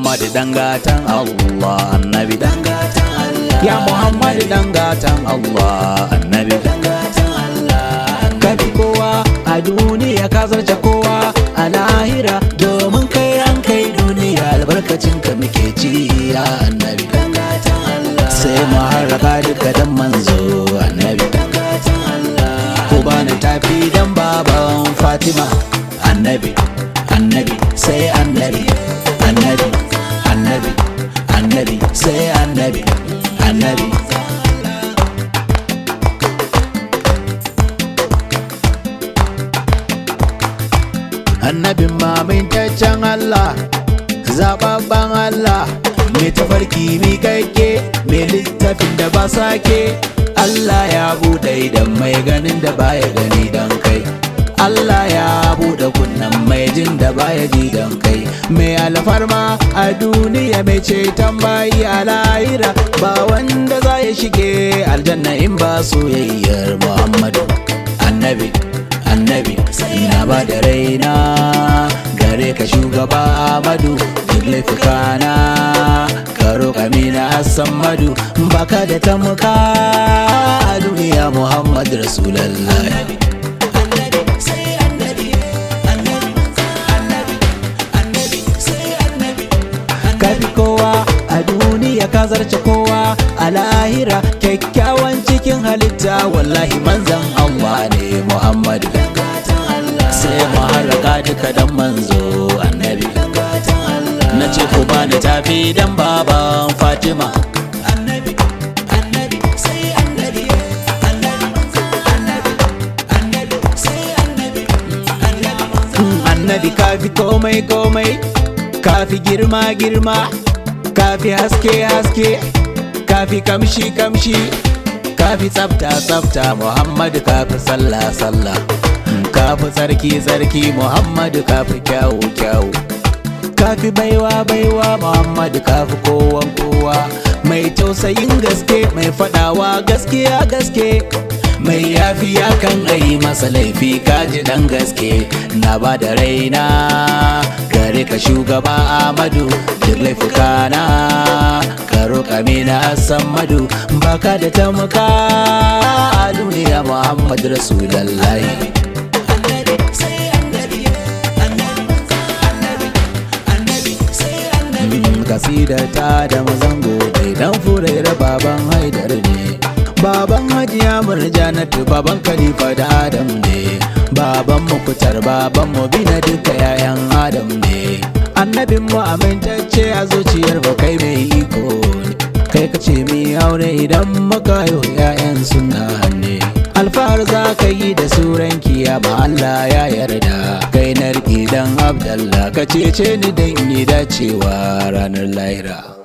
Muhammad dangatan Allah, annabi dangatan Allah. Ya Muhammad dangatan Allah, annabi dangatan Allah. Kafi kowa a duniya ka zarce kowa a lahira, domin kai an kai duniya albarkacin ka muke ci ya annabi dangatan Allah. Sai mu harraka duka dan manzo annabi dangatan Allah. Ko bani tafi dan baban Fatima annabi, annabi sai annabi, annabi, annabi, annabi sai annabi, annabi. Annabin mamintaccen Allah, zababban Allah, mai tafarki mi kaike, mai littafin da ba sake. Allah ya buɗe idan mai ganin da baya gani don kai, Allah ya buɗe kunnan mai jin da baya ji don kai. Mai alfarma a duniya, mai ceton bayi a lahira, ba wanda za ya shige aljanna in ba soyayyar Muhammadu annabi, annabi. Ina ba da raina gare ka shugaba Ahmadu, duk laifukana ka roƙa mina Hassan Madu. Baka da tamuka a duniya Muhammad Rasulallah. Kafi kowa a duniya ka zarce kowa a lahira, kyakkyawan cikin halitta wallahi manzan Allah ne Muhammadu. Sai mu harraka duka dan manzo annabi, na ce ku bani tafi dan baban Fatima annabi, annabi sai annabi, annabi sai annabi, annabi. Kafi komai komai, kafi girma girma, kafi haske haske, kafi kamshi kamshi, kafi tsafta tsafta Muhammadu. Kafi sallah sallah, kafi tsarki tsarki Muhammadu. Kafi kyawu kyawu, kafi baiwa baiwa Muhammadu. Kafi kowan kowa, mai tausayin gaske, mai fadawa gaskiya gaske, mai yafiya kan ayi masa laifi. Kaji dan gaske, na ba da raina gare ka shugaba Ahmadu, duk laifukana ka roƙa mina Hassan Madu. Baka da tamuka a duniya Muhammad Rasulullahi. Kasidata da mazango bai dan furera baban Haidar ne, baban Hajiya Murjanatu, baban Khalifa da Adam ne, baban Mukutar, baban Mubina, duka yayan Adam ne. Annabin mu amintacce a zuciyar ba kai mai iko ne, kai ka ce mi aure idan maka yo yayan sunna ne. Alfahar za ka yi da suran kiyama Allah ya yarda, kai na riƙe dan Abdallah, ka cece ni dan yi dacewa ranar lahira.